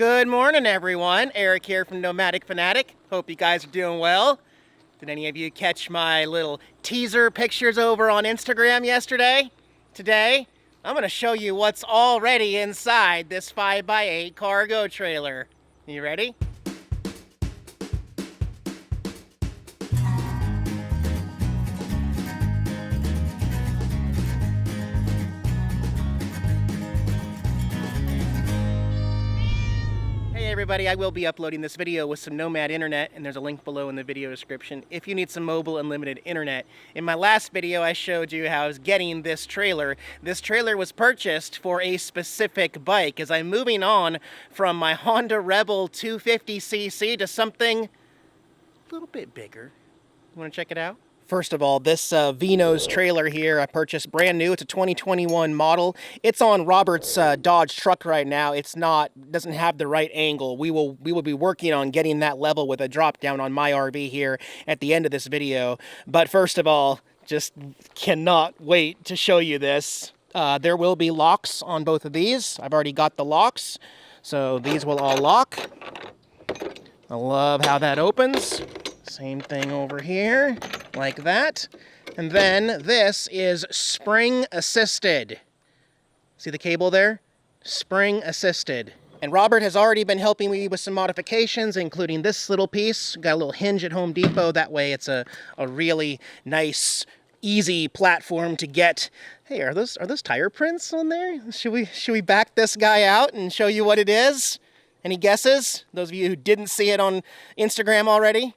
Good morning, everyone. Eric here from Nomadic Fanatic. Hope you guys are doing well. Did any of you catch my little teaser pictures over on Instagram yesterday? Today, I'm going to show you what's already inside this 5x8 cargo trailer. You ready? Hey everybody, I will be uploading this video with some Nomad internet, and there's a link below in the video description if you need some mobile unlimited internet. In my last video, I showed you how I was getting this trailer. This trailer was purchased for a specific bike, as I'm moving on from my Honda Rebel 250cc to something a little bit bigger. You want to check it out? First of all, this V-nose trailer here I purchased brand new. It's a 2021 model. It's on Robert's Dodge truck right now. Doesn't have the right angle. We will be working on getting that level with a drop down on my RV here at the end of this video. But first of all, just cannot wait to show you this. There will be locks on both of these. I've already got the locks, so these will all lock. I love how that opens. Same thing over here, like that. And then this is spring assisted. See the cable there? Spring assisted. And Robert has already been helping me with some modifications, including this little piece. Got a little hinge at Home Depot. That way it's a really nice, easy platform to get. Hey, are those tire prints on there? Should we back this guy out and show you what it is? Any guesses? Those of you who didn't see it on Instagram already?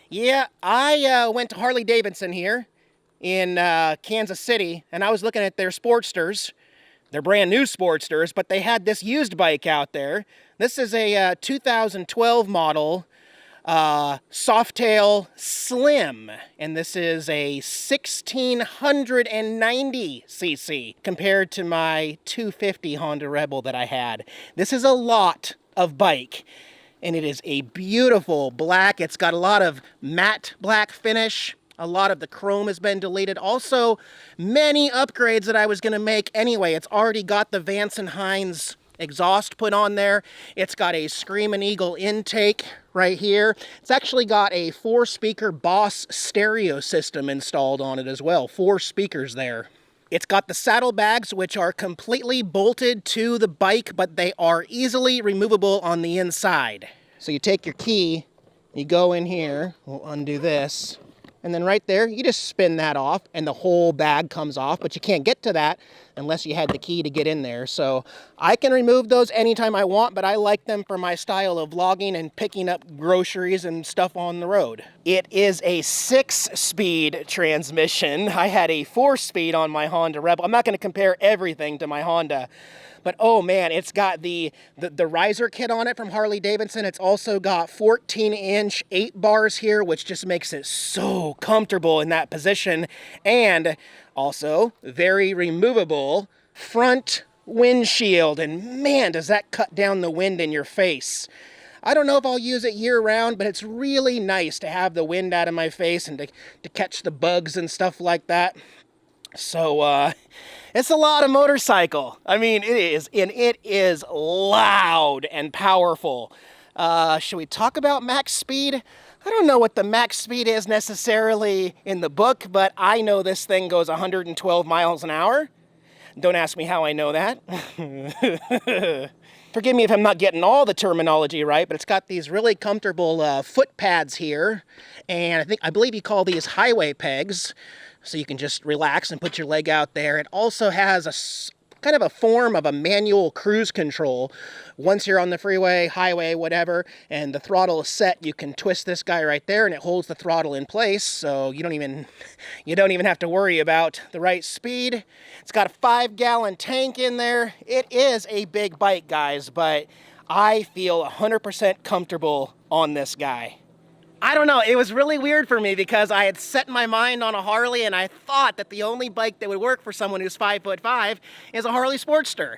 Yeah, I went to Harley Davidson here in Kansas City, and I was looking at their Sportsters. They're brand new Sportsters, but they had this used bike out there. This is a 2012 model Softail Slim, and this is a 1690cc compared to my 250 Honda Rebel that I had. This is a lot of bike. And it is a beautiful black. It's got a lot of matte black finish. A lot of the chrome has been deleted. Also, many upgrades that I was going to make anyway. It's already got the Vance & Hines exhaust put on there. It's got a Screamin' Eagle intake right here. It's actually got a 4-speaker Boss stereo system installed on it as well. 4 speakers there. It's got the saddlebags, which are completely bolted to the bike, but they are easily removable on the inside. So you take your key, you go in here, we'll undo this, and then right there, you just spin that off, and the whole bag comes off, but you can't get to that unless you had the key to get in there. So I can remove those anytime I want, but I like them for my style of vlogging and picking up groceries and stuff on the road. It is a 6-speed transmission. I had a 4-speed on my Honda Rebel. I'm not going to compare everything to my Honda, but oh man, it's got the riser kit on it from Harley Davidson. It's also got 14-inch 8 bars here, which just makes it so comfortable in that position. And also, very removable front windshield. And man, does that cut down the wind in your face. I don't know if I'll use it year-round, but it's really nice to have the wind out of my face and to catch the bugs and stuff like that. So, it's a lot of motorcycle. I mean, it is, and it is loud and powerful. Should we talk about max speed? I don't know what the max speed is necessarily in the book, but I know this thing goes 112 miles an hour. Don't ask me how I know that. Forgive me if I'm not getting all the terminology right, but it's got these really comfortable foot pads here, and I believe you call these highway pegs, so you can just relax and put your leg out there. It also has a kind of a form of a manual cruise control. Once you're on the freeway, highway, whatever, and the throttle is set, you can twist this guy right there and it holds the throttle in place, so you don't even have to worry about the right speed. It's got a 5-gallon tank in there. It is a big bike, guys, but I feel 100% comfortable on this guy. I don't know, it was really weird for me because I had set my mind on a Harley and I thought that the only bike that would work for someone who's 5'5" is a Harley Sportster.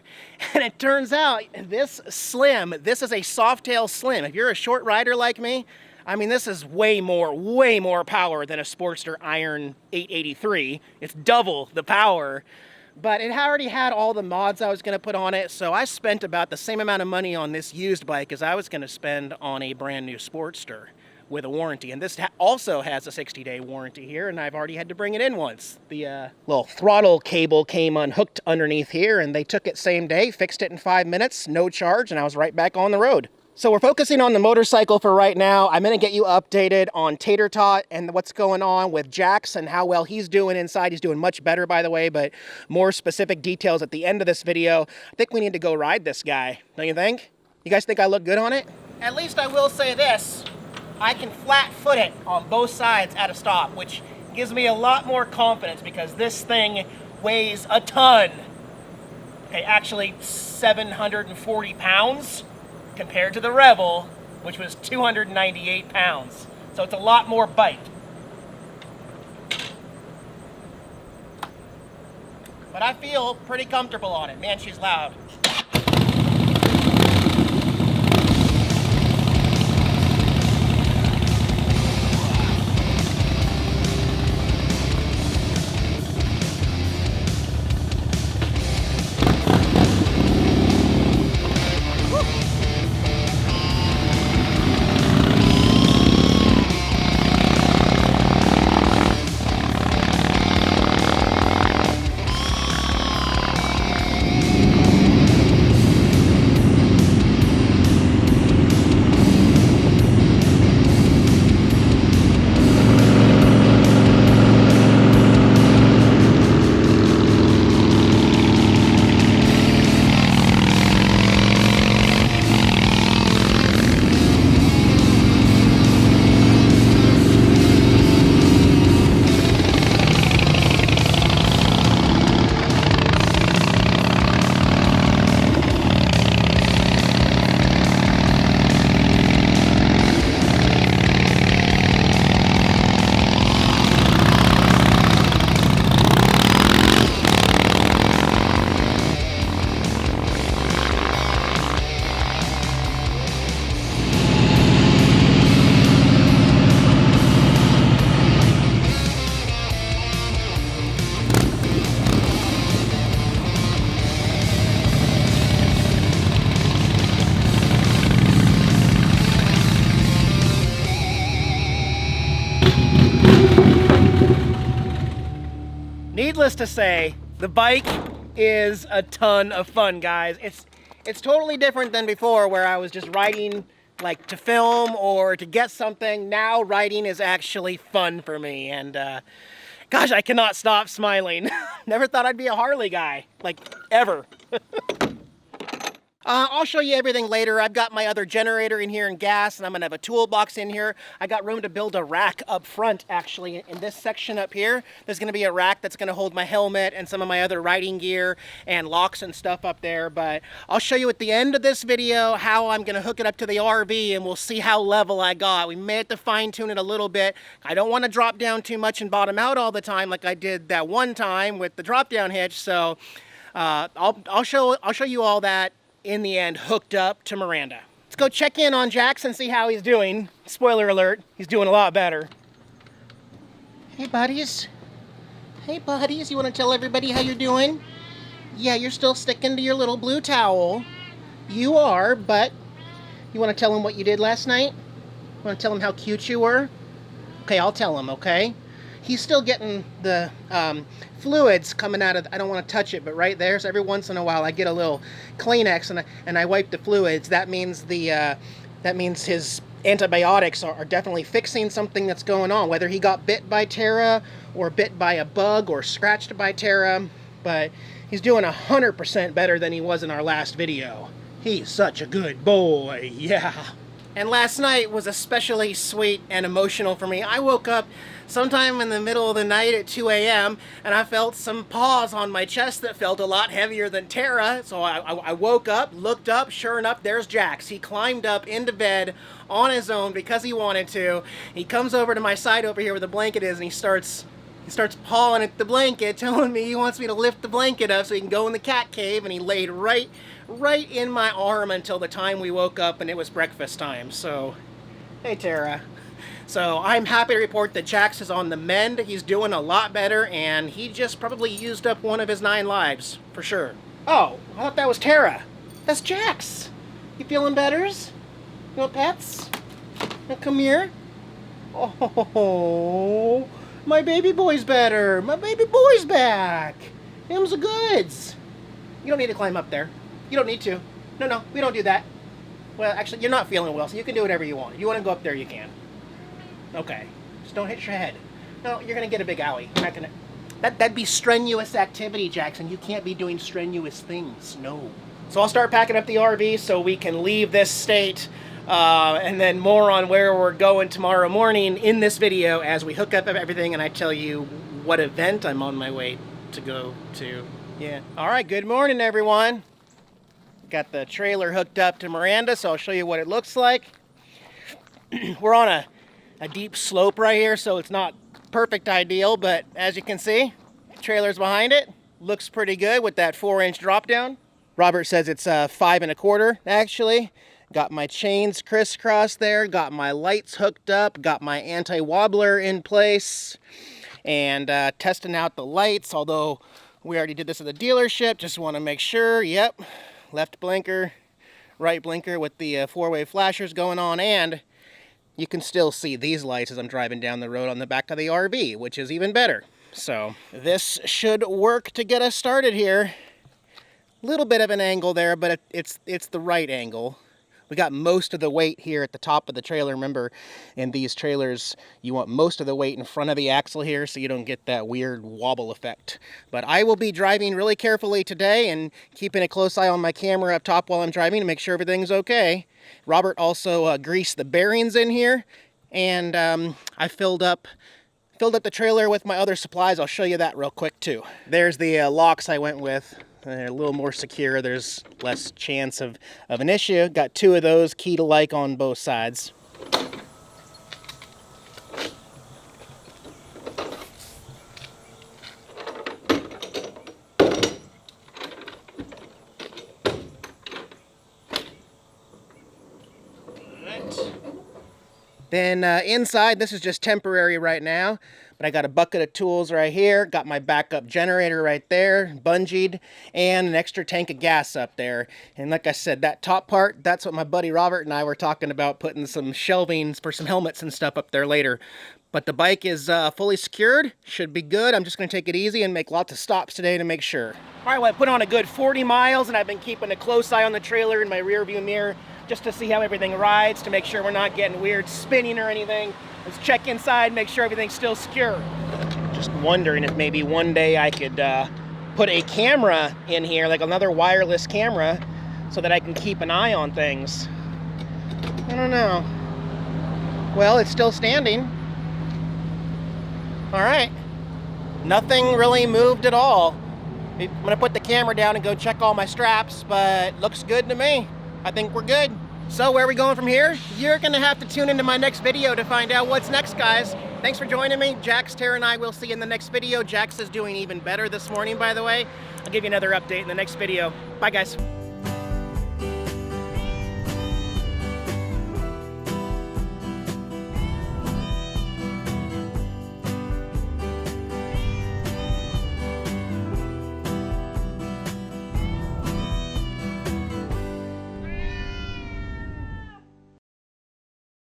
And it turns out this Slim, this is a Softail Slim. If you're a short rider like me, I mean, this is way more power than a Sportster Iron 883. It's double the power. But it already had all the mods I was going to put on it, so I spent about the same amount of money on this used bike as I was going to spend on a brand new Sportster with a warranty. And this also has a 60-day warranty here, and I've already had to bring it in once. The little throttle cable came unhooked underneath here, and they took it same day, fixed it in 5 minutes, no charge, and I was right back on the road. So we're focusing on the motorcycle for right now. I'm going to get you updated on Tater Tot and what's going on with Jax and how well he's doing inside. He's doing much better, by the way, but more specific details at the end of this video. I think we need to go ride this guy, don't you think? You guys think I look good on it? At least I will say this. I can flat foot it on both sides at a stop, which gives me a lot more confidence because this thing weighs a ton. Okay, actually 740 pounds compared to the Rebel, which was 298 pounds. So it's a lot more bite. But I feel pretty comfortable on it. Man, she's loud. Needless to say, the bike is a ton of fun, guys. It's totally different than before where I was just riding like to film or to get something. Now riding is actually fun for me, and gosh, I cannot stop smiling. Never thought I'd be a Harley guy, like ever. I'll show you everything later. I've got my other generator in here and gas, and I'm gonna have a toolbox in here. I got room to build a rack up front, actually. In this section up here, there's gonna be a rack that's gonna hold my helmet and some of my other riding gear and locks and stuff up there. But I'll show you at the end of this video how I'm gonna hook it up to the RV, and we'll see how level I got. We may have to fine tune it a little bit. I don't wanna drop down too much and bottom out all the time like I did that one time with the drop down hitch. So I'll show you all that in the end, hooked up to Miranda. Let's go check in on Jax and see how he's doing. Spoiler alert, he's doing a lot better. Hey buddies. Hey buddies, you want to tell everybody how you're doing? Yeah, you're still sticking to your little blue towel. You are, but you want to tell him what you did last night? Want to tell him how cute you were? Okay, I'll tell him, okay? He's still getting the fluids coming out of, I don't want to touch it, but right there, so every once in a while I get a little Kleenex and I wipe the fluids. That means his antibiotics are definitely fixing something that's going on, whether he got bit by Terra or bit by a bug or scratched by Terra. But He's doing 100% better than he was in our last video. He's such a good boy, yeah. And last night was especially sweet and emotional for me. I woke up sometime in the middle of the night at 2 a.m. and I felt some paws on my chest that felt a lot heavier than Tara. So I woke up, looked up, sure enough, there's Jax. He climbed up into bed on his own because he wanted to. He comes over to my side over here where the blanket is and he starts pawing at the blanket, telling me he wants me to lift the blanket up so he can go in the cat cave, and he laid right in my arm until the time we woke up and it was breakfast time. So, hey Tara. So I'm happy to report that Jax is on the mend. He's doing a lot better, and he just probably used up one of his 9 lives, for sure. Oh, I thought that was Tara. That's Jax. You feeling betters? You want pets? Now come here. Oh, my baby boy's better. My baby boy's back. Him's the goods. You don't need to climb up there. You don't need to. No, we don't do that. Well, actually, you're not feeling well, so you can do whatever you want. If you want to go up there, you can. Okay. Just don't hit your head. No, you're going to get a big owie. You're not going to... That'd be strenuous activity, Jackson. You can't be doing strenuous things. No. So I'll start packing up the RV so we can leave this state. And then more on where we're going tomorrow morning in this video as we hook up everything and I tell you what event I'm on my way to go to. Yeah. All right, good morning, everyone. Got the trailer hooked up to Miranda, so I'll show you what it looks like. We're on a deep slope right here, so it's not perfect ideal, but as you can see, trailer's behind it. Looks pretty good with that 4-inch drop down. Robert says it's 5 1/4 actually. Got my chains crisscrossed there, got my lights hooked up, got my anti-wobbler in place, and testing out the lights, although we already did this at the dealership. Just want to make sure, yep, left blinker, right blinker with the 4-way flashers going on, and you can still see these lights as I'm driving down the road on the back of the RV, which is even better. So this should work to get us started here. Little bit of an angle there, but it's the right angle. We got most of the weight here at the top of the trailer. Remember, in these trailers, you want most of the weight in front of the axle here so you don't get that weird wobble effect. But I will be driving really carefully today and keeping a close eye on my camera up top while I'm driving to make sure everything's okay. Robert also greased the bearings in here, and I filled up the trailer with my other supplies. I'll show you that real quick too. There's the locks I went with. They're a little more secure. There's less chance of an issue. Got 2 of those, key to like on both sides. Then inside, this is just temporary right now, but I got a bucket of tools right here, got my backup generator right there, bungeed, and an extra tank of gas up there. And like I said, that top part, that's what my buddy Robert and I were talking about, putting some shelvings for some helmets and stuff up there later. But the bike is fully secured, should be good. I'm just gonna take it easy and make lots of stops today to make sure. All right, well, I put on a good 40 miles and I've been keeping a close eye on the trailer in my rear view mirror just to see how everything rides, to make sure we're not getting weird spinning or anything. Let's check inside, make sure everything's still secure. Just wondering if maybe one day I could put a camera in here, like another wireless camera, so that I can keep an eye on things. I don't know. Well, it's still standing. All right. Nothing really moved at all. I'm gonna put the camera down and go check all my straps, but looks good to me. I think we're good. So where are we going from here? You're gonna have to tune into my next video to find out what's next, guys. Thanks for joining me. Jax, Tara, and I will see you in the next video. Jax is doing even better this morning, by the way. I'll give you another update in the next video. Bye, guys.